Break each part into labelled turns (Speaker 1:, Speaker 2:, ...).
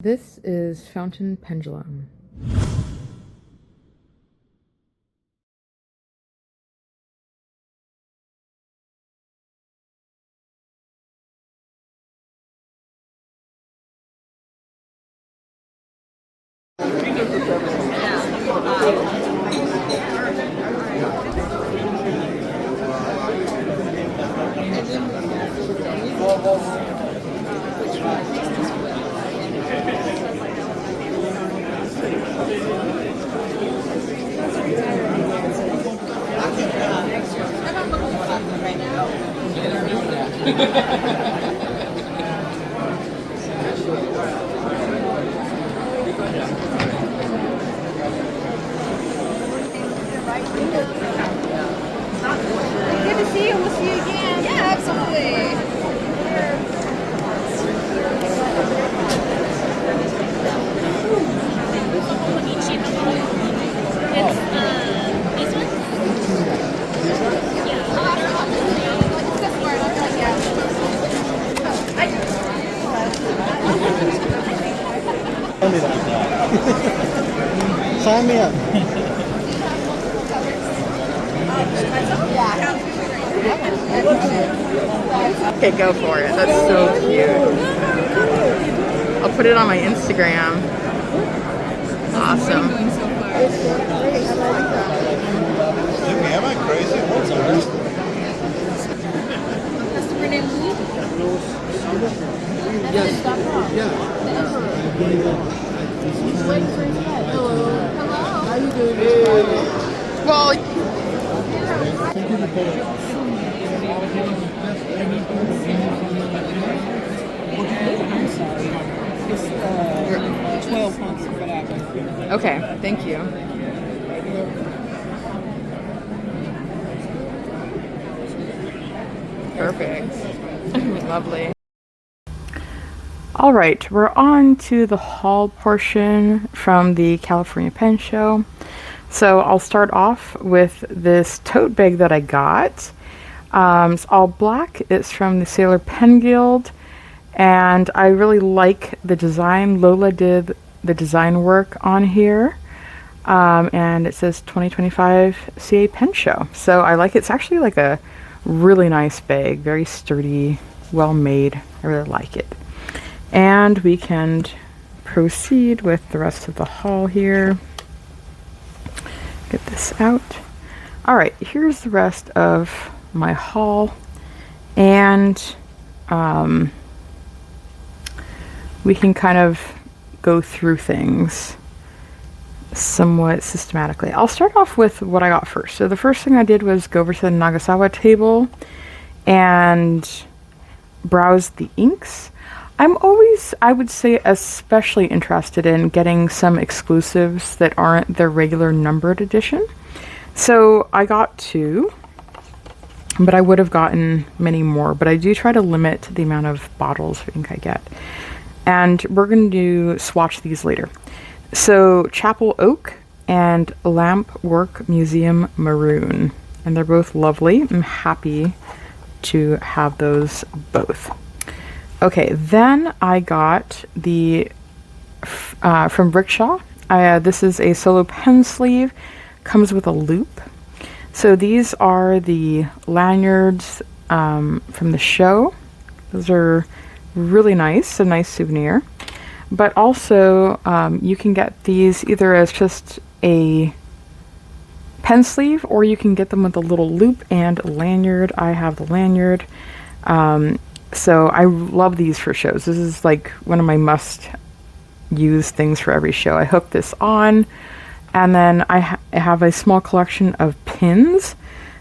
Speaker 1: This is fountain pendulum.
Speaker 2: Good to see you. We'll see you again. Yeah, absolutely.
Speaker 3: Sign me up.
Speaker 1: Okay, go for it. That's so cute. I'll put it on my Instagram. Awesome.
Speaker 3: Jimmy, am I crazy? What's up?
Speaker 2: Customer name Lee?
Speaker 3: Yes. Yeah.
Speaker 2: He's waiting for his pet. Hello.
Speaker 3: How you doing?
Speaker 1: Well,
Speaker 4: It's 12 months for that.
Speaker 1: okay, thank you. Perfect. Lovely. All right, we're on to the haul portion from the California Pen Show. So I'll start off with this tote bag that I got. It's all black. It's from the Sailor Pen Guild, and I really like the design. Lola did the design work on here, and it says 2025 CA Pen Show. So I like it. It's actually like a really nice bag, very sturdy, well made. I really like it. And we can proceed with the rest of the haul here. Get this out. All right, here's the rest of my haul, and we can kind of go through things somewhat systematically. I'll start off with what I got first. So the first thing I did was go over to the Nagasawa table and browse the inks. I'm always, I would say, especially interested in getting some exclusives that aren't the regular numbered edition. So I got 2, but I would have gotten many more, but I do try to limit the amount of bottles of ink I get. And we're going to swatch these later. So Chapel Oak and Lamp Work Museum Maroon. And they're both lovely. I'm happy to have those both. Okay, then I got the from Brickshaw. This is a solo pen sleeve. Comes with a loop. So these are the lanyards from the show. Those are really nice, a nice souvenir. But also you can get these either as just a pen sleeve, or you can get them with a little loop and a lanyard. I have the lanyard. So I love these for shows. This is like one of my must-use things for every show. I hook this on, and then I have a small collection of pins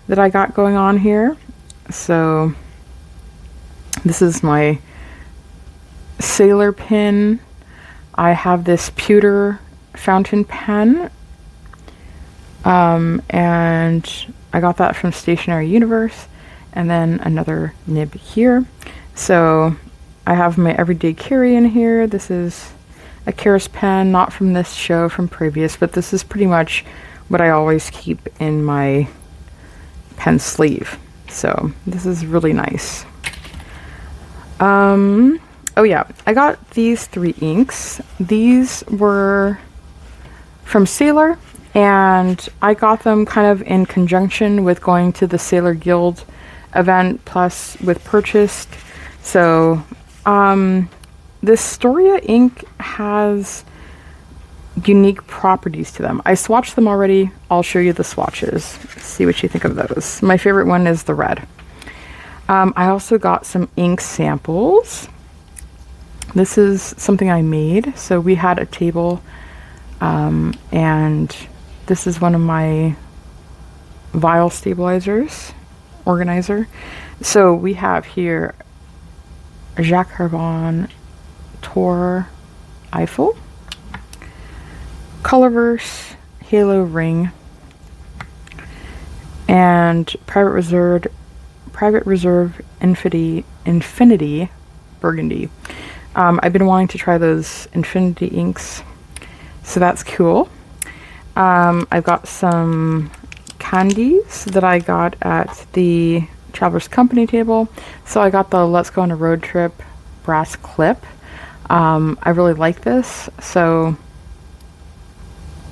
Speaker 1: that I got going on here. So this is my sailor pin. I have this pewter fountain pen, and I got that from Stationery Universe, and then another nib here. So I have my everyday carry in here. This is a Karis pen, not from this show, from previous, but this is pretty much what I always keep in my pen sleeve. So this is really nice. Oh yeah, I got these 3 inks. These were from Sailor, and I got them kind of in conjunction with going to the Sailor Guild event, plus with purchased. So this Storia ink has unique properties to them. I swatched them already. I'll show you the swatches. See what you think of those. My favorite one is the red. I also got some ink samples. This is something I made. So we had a table, and this is one of my vial stabilizers, organizer. So we have here Jacques Herbon Tour Eiffel, Colorverse, Halo Ring, and Private Reserve Infinity Burgundy. I've been wanting to try those Infinity inks, so that's cool. I've got some candies that I got at the Traveler's Company table. So I got the Let's Go on a Road Trip brass clip. I really like this. So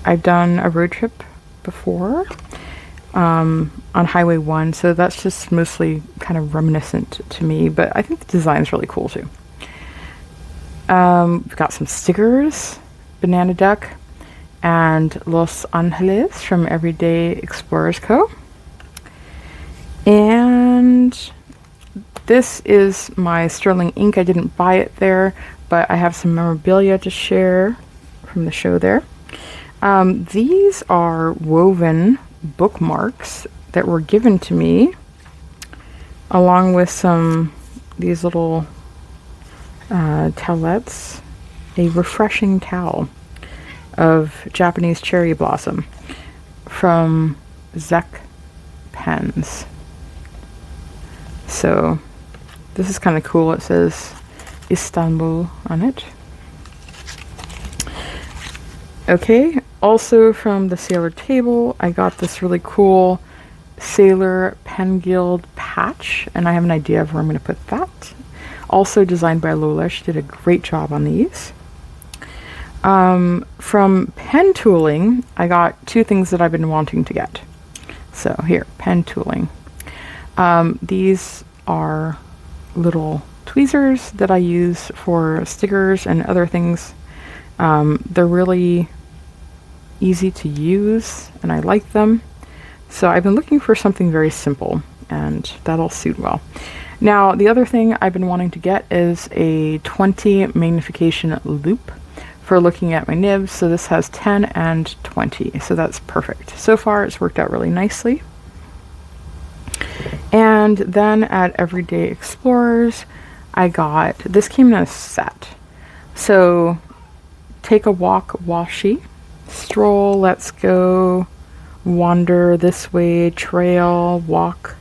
Speaker 1: I've done a road trip before on Highway 1, so that's just mostly kind of reminiscent to me, but I think the design's really cool too. We've got some stickers, Banana Duck, and Los Angeles from Everyday Explorers Co. And this is my sterling ink. I didn't buy it there, but I have some memorabilia to share from the show there. These are woven bookmarks that were given to me, along with these little towelettes, a refreshing towel of Japanese cherry blossom from Zek Pens. So this is kind of cool. It says Istanbul on it. Okay, also from the Sailor table, I got this really cool Sailor Pen Guild patch, and I have an idea of where I'm going to put that. Also designed by Lola. She did a great job on these. From pen tooling, I got 2 things that I've been wanting to get. So here, pen tooling. These are little tweezers that I use for stickers and other things. They're really easy to use, and I like them. So I've been looking for something very simple, and that'll suit well. Now, the other thing I've been wanting to get is a 20 magnification loupe for looking at my nibs. So this has 10 and 20, so that's perfect. So far, it's worked out really nicely. And then at Everyday Explorers, I got, this came in a set. So take a walk washi, stroll, let's go, wander this way, trail, walk.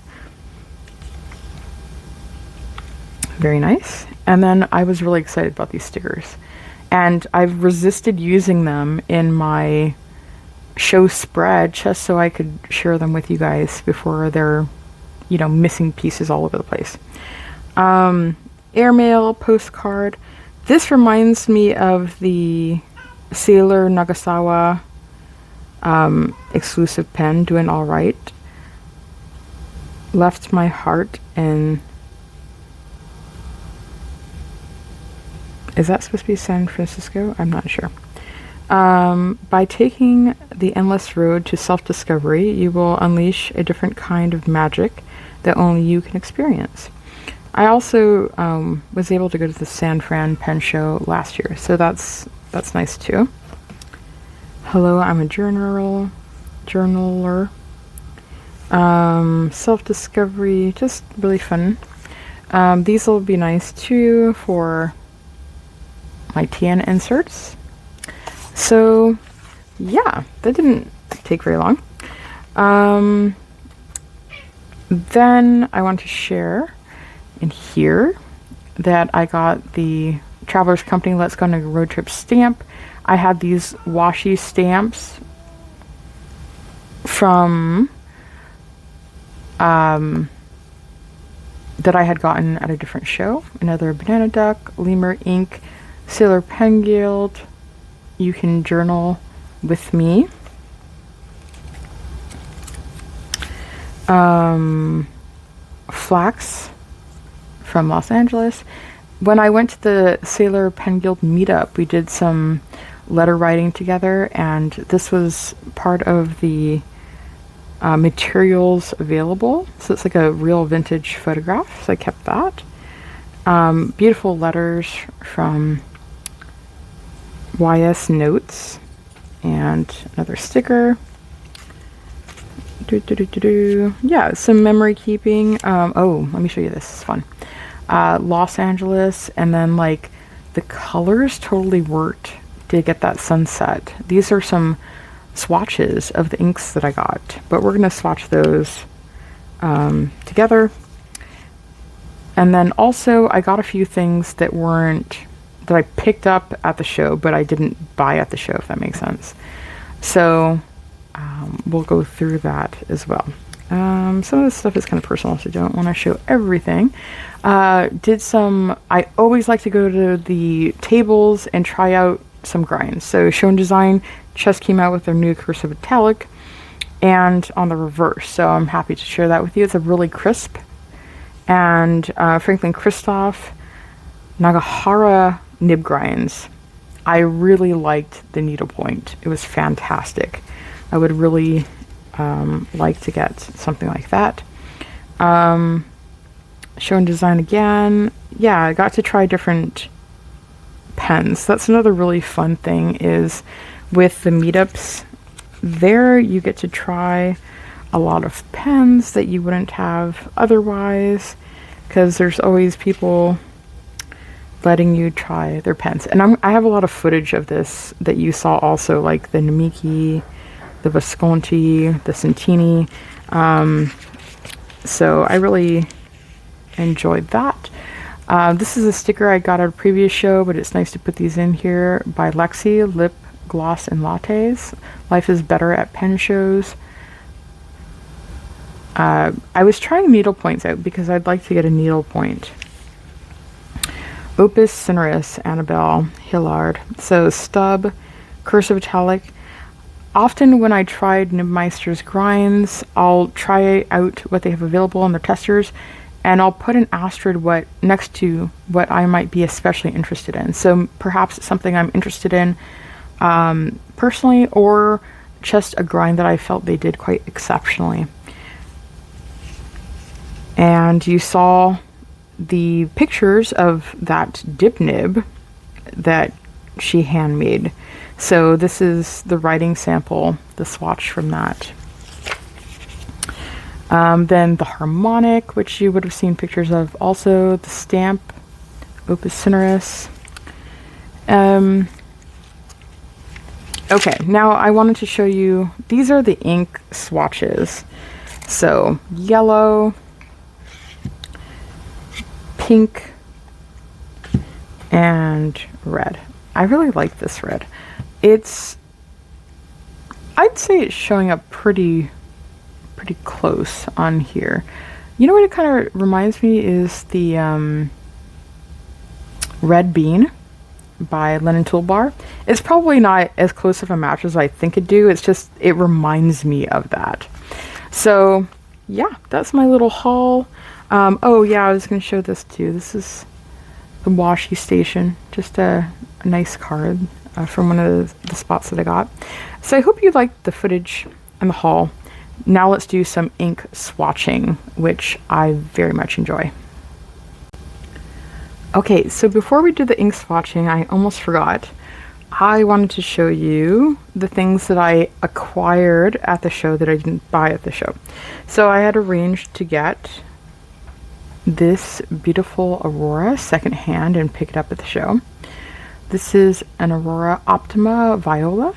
Speaker 1: Very nice. And then I was really excited about these stickers. And I've resisted using them in my show spread just so I could share them with you guys before they're, you know, missing pieces all over the place. Airmail, postcard. This reminds me of the Sailor Nagasawa exclusive pen, Doing All Right. Left my heart in... Is that supposed to be San Francisco? I'm not sure. By taking the endless road to self-discovery, you will unleash a different kind of magic that only you can experience. I also was able to go to the San Fran Pen Show last year, so that's nice too. Hello, I'm a journaler. Self-discovery, just really fun. These will be nice too for my TN inserts. So yeah, that didn't take very long. Then I want to share in here that I got the Traveler's Company Let's Go on a Road Trip stamp. I had these washi stamps from that I had gotten at a different show. Another banana duck, lemur ink, Sailor Pen Guild. You can journal with me. Flax from Los Angeles. When I went to the Sailor Pen Guild meetup, we did some letter writing together, and this was part of the materials available. So it's like a real vintage photograph, so I kept that. Beautiful letters from YS Notes, and another sticker. Yeah, some memory keeping. Oh, let me show you this. It's fun. Los Angeles, and then like the colors totally worked to get that sunset. These are some swatches of the inks that I got, but we're gonna swatch those together. And then also I got a few things that I picked up at the show, but I didn't buy at the show, if that makes sense. So we'll go through that as well. Some of this stuff is kind of personal, so I don't want to show everything. I always like to go to the tables and try out some grinds. So Show and Design just came out with their new cursive italic and on the reverse. So I'm happy to share that with you. It's a really crisp. And Franklin Christoph Nagahara nib grinds. I really liked the needlepoint. It was fantastic. I would really like to get something like that. Show and Design again. Yeah, I got to try different pens. That's another really fun thing, is with the meetups there you get to try a lot of pens that you wouldn't have otherwise, because there's always people letting you try their pens. And I have a lot of footage of this that you saw also, like the Namiki, the Visconti, the Centini. So I really enjoyed that. This is a sticker I got at a previous show, but it's nice to put these in here, by Lexi, Lip Gloss and Lattes. Life is better at pen shows. I was trying needle points out because I'd like to get a needle point. Opus Cineris, Annabelle Hillard. So stub, cursive italic. Often when I tried Nibmeister's grinds, I'll try out what they have available on their testers, and I'll put an asterisk next to what I might be especially interested in. So perhaps it's something I'm interested in personally, or just a grind that I felt they did quite exceptionally. And you saw the pictures of that dip nib that she handmade. So this is the writing sample, the swatch from that. Then the harmonic, which you would have seen pictures of also, the stamp, Opus Cineris. Okay, now I wanted to show you, these are the ink swatches. So yellow, pink, and red. I really like this red. I'd say it's showing up pretty close on here. You know what it kind of reminds me is the Red Bean by Lennon Toolbar. It's probably not as close of a match as I think it'd do. It's just, it reminds me of that. So yeah, that's my little haul. Oh yeah, I was going to show this too. This is the washi station. Just a nice card from one of the spots that I got. So I hope you liked the footage and the haul. Now let's do some ink swatching, which I very much enjoy. Okay, so before we do the ink swatching, I almost forgot. I wanted to show you the things that I acquired at the show that I didn't buy at the show. So I had arranged to get this beautiful Aurora secondhand and pick it up at the show. This is an Aurora Optima Viola,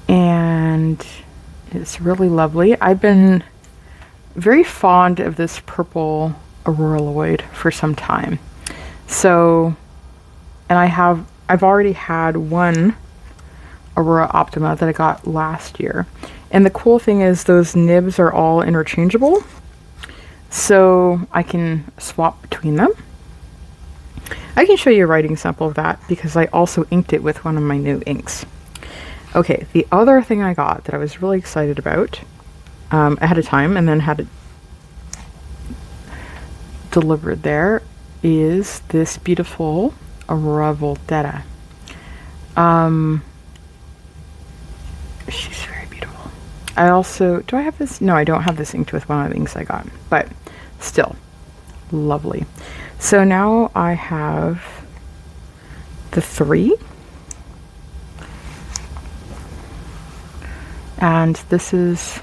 Speaker 1: and it's really lovely. I've been very fond of this purple Aurora Lloyd for some time. So, and I've already had one Aurora Optima that I got last year. And the cool thing is those nibs are all interchangeable. so I can swap between them. I can show you a writing sample of that because I also inked it with one of my new inks. Okay, the other thing I got that I was really excited about ahead of time and then had it delivered there is this beautiful Aurora Volterra. She's very beautiful. I also, do I have this? No, I don't have this inked with one of the inks I got, but still lovely. So now I have the 3. And this is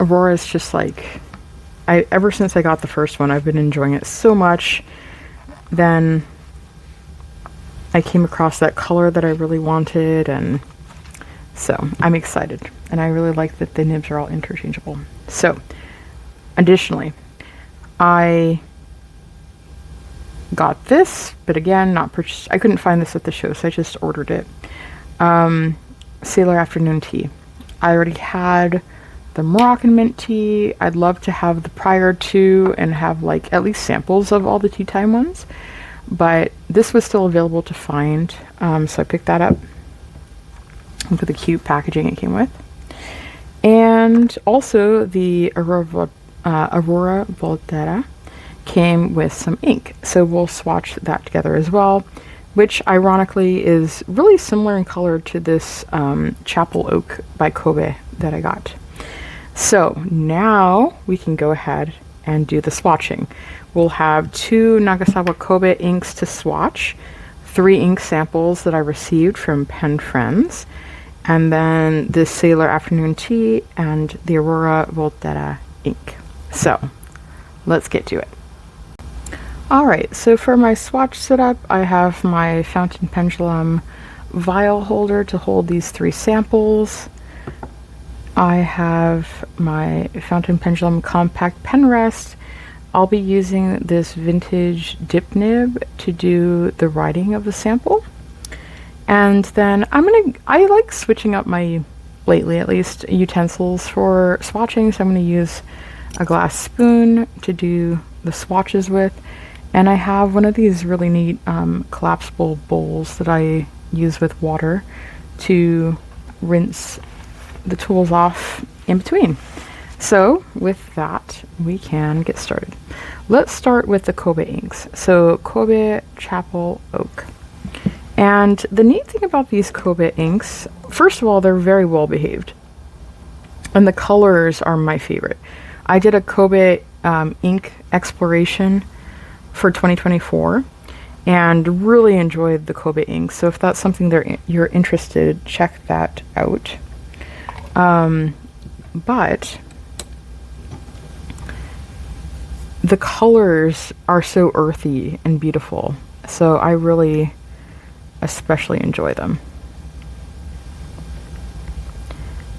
Speaker 1: Aurora's just like, ever since I got the first one, I've been enjoying it so much. Then I came across that color that I really wanted, and so I'm excited. And I really like that the nibs are all interchangeable. So, additionally, I got this, but again, not purchased. I couldn't find this at the show, so I just ordered it. Sailor Afternoon Tea. I already had the Moroccan mint tea. I'd love to have the prior to and have like at least samples of all the tea time ones, but this was still available to find, so I picked that up. Look at the cute packaging it came with. And also the Aurora Volterra came with some ink, so we'll swatch that together as well, which ironically is really similar in color to this Chapel Oak by Kobe that I got. So now we can go ahead and do the swatching. We'll have 2 Nagasawa Kobe inks to swatch, 3 ink samples that I received from Pen Friends, and then this Sailor Afternoon Tea and the Aurora Volterra ink. So let's get to it. Alright, so for my swatch setup, I have my fountain pendulum vial holder to hold these 3 samples. I have my fountain pendulum compact pen rest. I'll be using this vintage dip nib to do the writing of the sample. And then I like switching up my, lately at least, utensils for swatching, so I'm going to use a glass spoon to do the swatches with. And I have one of these really neat collapsible bowls that I use with water to rinse the tools off in between. So with that, we can get started. Let's start with the Kobe inks. So Kobe Chapel Oak. And the neat thing about these Kobe inks, first of all, they're very well behaved. And the colors are my favorite. I did a Kobe ink exploration for 2024 and really enjoyed the Kobe ink. So if that's something you're interested, check that out. But the colors are so earthy and beautiful, so I really especially enjoy them.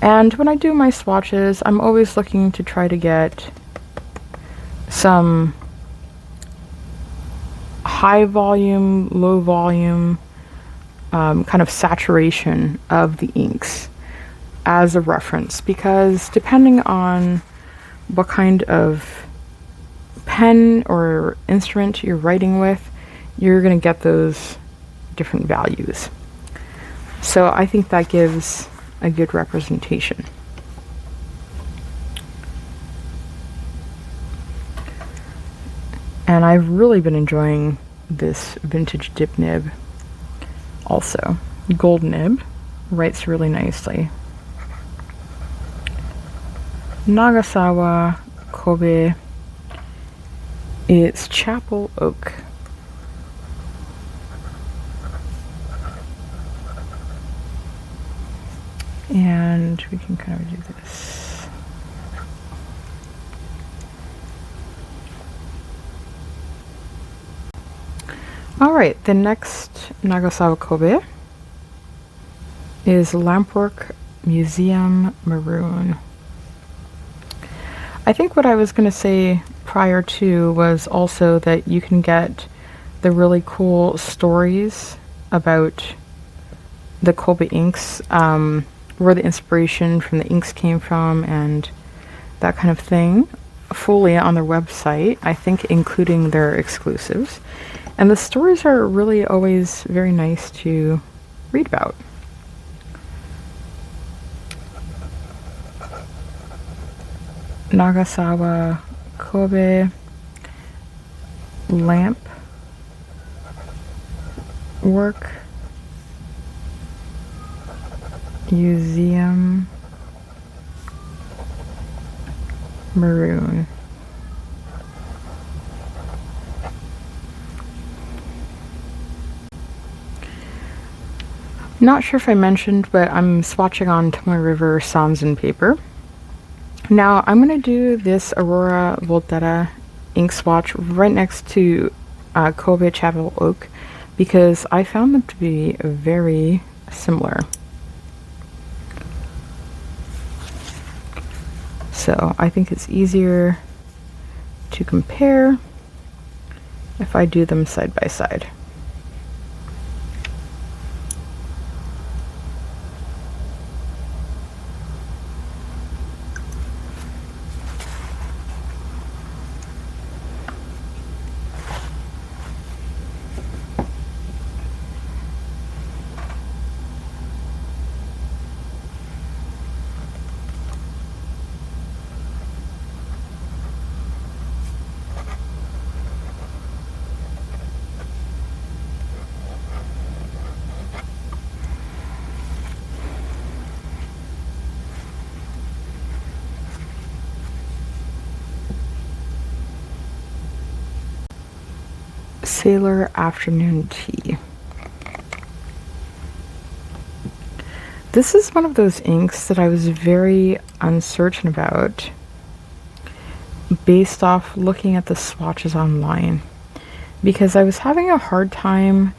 Speaker 1: And when I do my swatches, I'm always looking to try to get some high volume, low volume, kind of saturation of the inks as a reference, because depending on what kind of pen or instrument you're writing with, you're going to get those different values. So I think that gives a good representation. And I've really been enjoying this vintage dip nib also. Gold nib writes really nicely. Nagasawa Kobe, it's Chapel Oak. And we can kind of do this. Alright, the next Nagasawa Kobe is Lampwork Museum Maroon. I think what I was going to say prior to was also that you can get the really cool stories about the Kobe inks, where the inspiration from the inks came from and that kind of thing fully on their website, I think including their exclusives. And the stories are really always very nice to read about. Nagasawa Kobe lamp work museum maroon. Not sure if I mentioned, but I'm swatching on Tomoe River Sanzen paper. Now I'm going to do this Aurora Volterra ink swatch right next to Kobe Chapel Oak because I found them to be very similar. So I think it's easier to compare if I do them side by side. Sailor Afternoon Tea. This is one of those inks that I was very uncertain about based off looking at the swatches online because I was having a hard time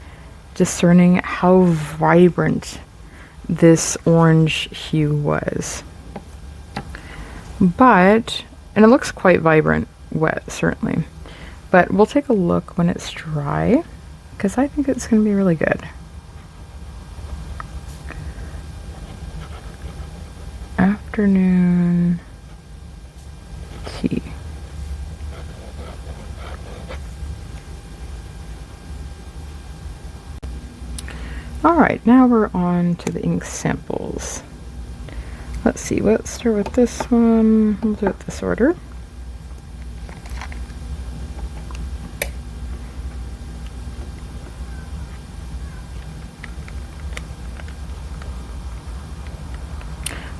Speaker 1: discerning how vibrant this orange hue was. But, and it looks quite vibrant wet certainly. But we'll take a look when it's dry, because I think it's going to be really good. Afternoon tea. Alright, now we're on to the ink samples. Let's see, let's start with this one. We'll do it this order.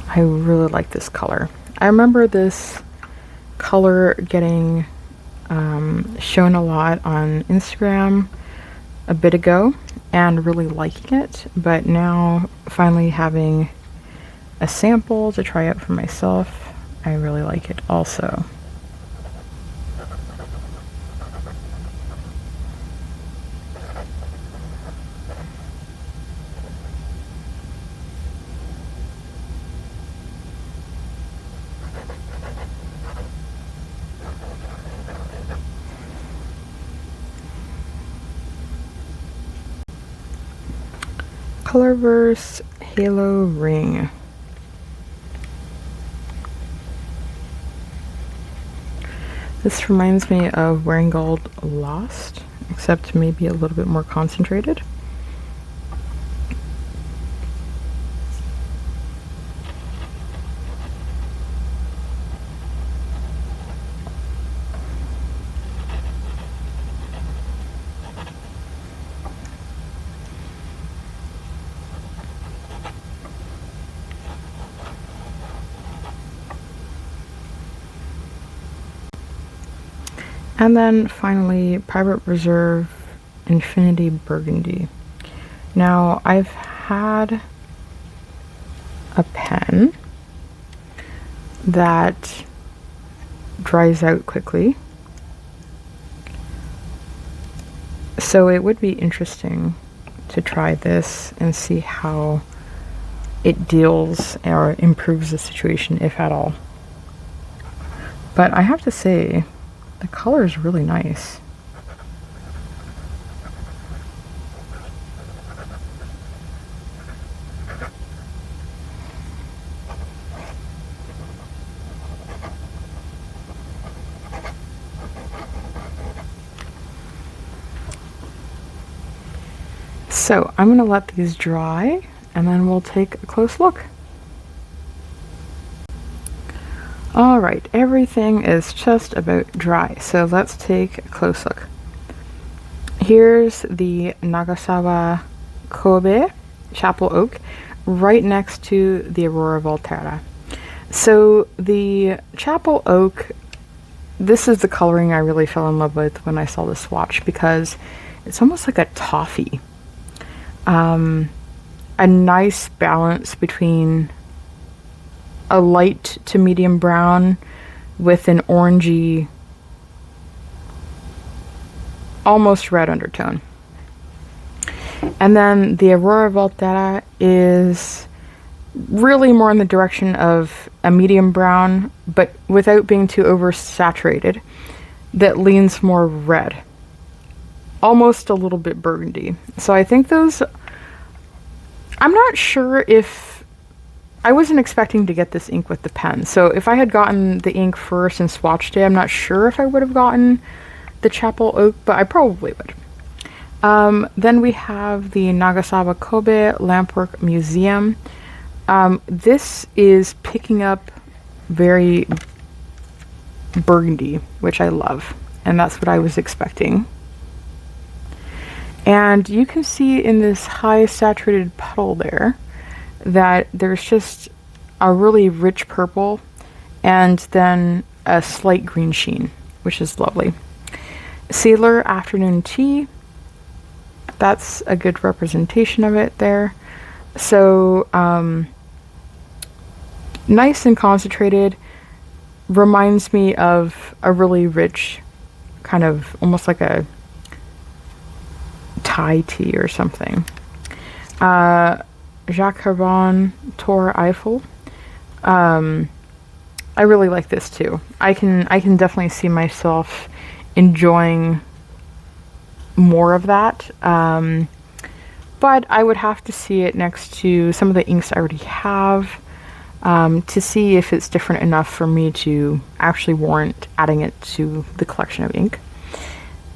Speaker 1: I really like this color. I remember this color getting shown a lot on Instagram a bit ago and really liking it, but now finally having a sample to try out for myself, I really like it also. Colorverse Halo Ring. This reminds me of Wearing Gold Lost, except maybe a little bit more concentrated. And then finally, Private Reserve Infinity Burgundy. Now, I've had a pen that dries out quickly, so it would be interesting to try this and see how it deals or improves the situation, if at all. But I have to say, the color is really nice. So I'm going to let these dry and then we'll take a close look. Alright, everything is just about dry, so let's take a close look. Here's the Nagasawa Kobe Chapel Oak right next to the Aurora Volterra. So the Chapel Oak, this is the coloring I really fell in love with when I saw the swatch because it's almost like a toffee. A nice balance between a light to medium brown with an orangey, almost red undertone. And then the Aurora Volterra is really more in the direction of a medium brown, but without being too oversaturated, that leans more red. Almost a little bit burgundy. So I think those, I'm not sure if, I wasn't expecting to get this ink with the pen. So if I had gotten the ink first and swatched it, I'm not sure if I would have gotten the Chapel Oak, but I probably would. Then we have the Nagasawa Kobe Lampwork Museum. This is picking up very burgundy, which I love, and that's what I was expecting. And you can see in this high saturated puddle there that there's just a really rich purple and then a slight green sheen, which is lovely. Sailor Afternoon Tea, that's a good representation of it there. So nice and concentrated, reminds me of a really rich kind of almost like a Thai tea or something. Jacques Herbin Tour Eiffel. I really like this too. I can definitely see myself enjoying more of that. But I would have to see it next to some of the inks I already have to see if it's different enough for me to actually warrant adding it to the collection of ink.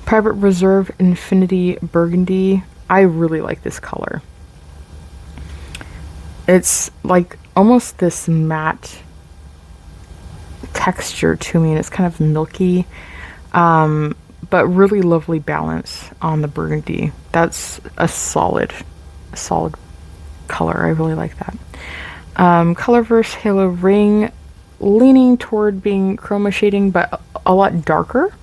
Speaker 1: Private Reserve Infinity Burgundy. I really like this color. It's like almost this matte texture to me, and it's kind of milky, but really lovely balance on the burgundy. That's a solid color. I really like that. Colorverse Halo Ring, leaning toward being chroma shading, but a lot darker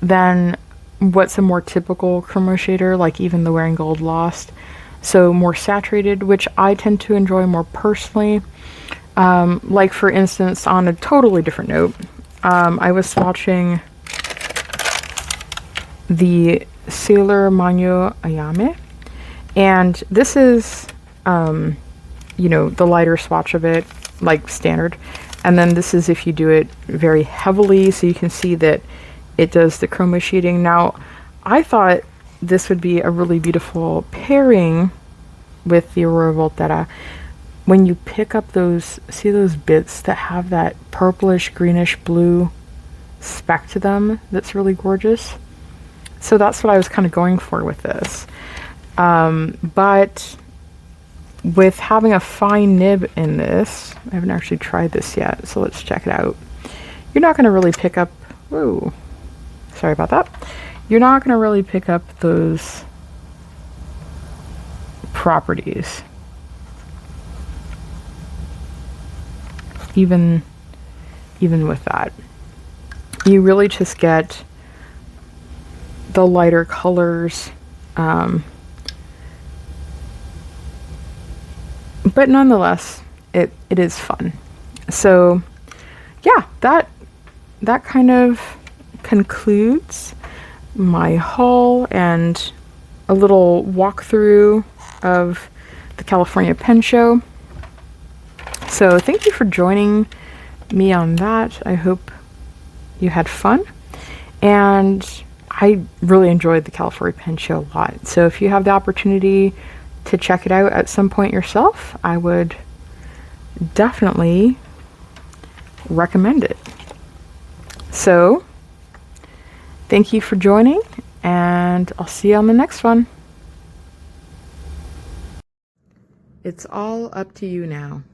Speaker 1: than what's a more typical chroma shader, like even the Wearing Gold Lost. So more saturated, which I tend to enjoy more personally. Like for instance, on a totally different note, I was swatching the Sailor Manyo Ayame, and this is, you know, the lighter swatch of it, like standard. And then this is if you do it very heavily, so you can see that it does the chroma shading. Now, I thought this would be a really beautiful pairing with the Aurora Volterra. When you pick up those, see those bits that have that purplish, greenish, blue speck to them, that's really gorgeous. So that's what I was kind of going for with this. But with having a fine nib in this, I haven't actually tried this yet, so let's check it out. You're not going to really pick up, whoa, sorry about that. You're not going to really pick up those properties. Even with that. You really just get the lighter colors, but nonetheless, it is fun. So yeah, that kind of concludes my haul and a little walkthrough of the California Pen Show. So thank you for joining me on that. I hope you had fun, and I really enjoyed the California Pen Show a lot. So if you have the opportunity to check it out at some point yourself, I would definitely recommend it. So thank you for joining, and I'll see you on the next one. It's all up to you now.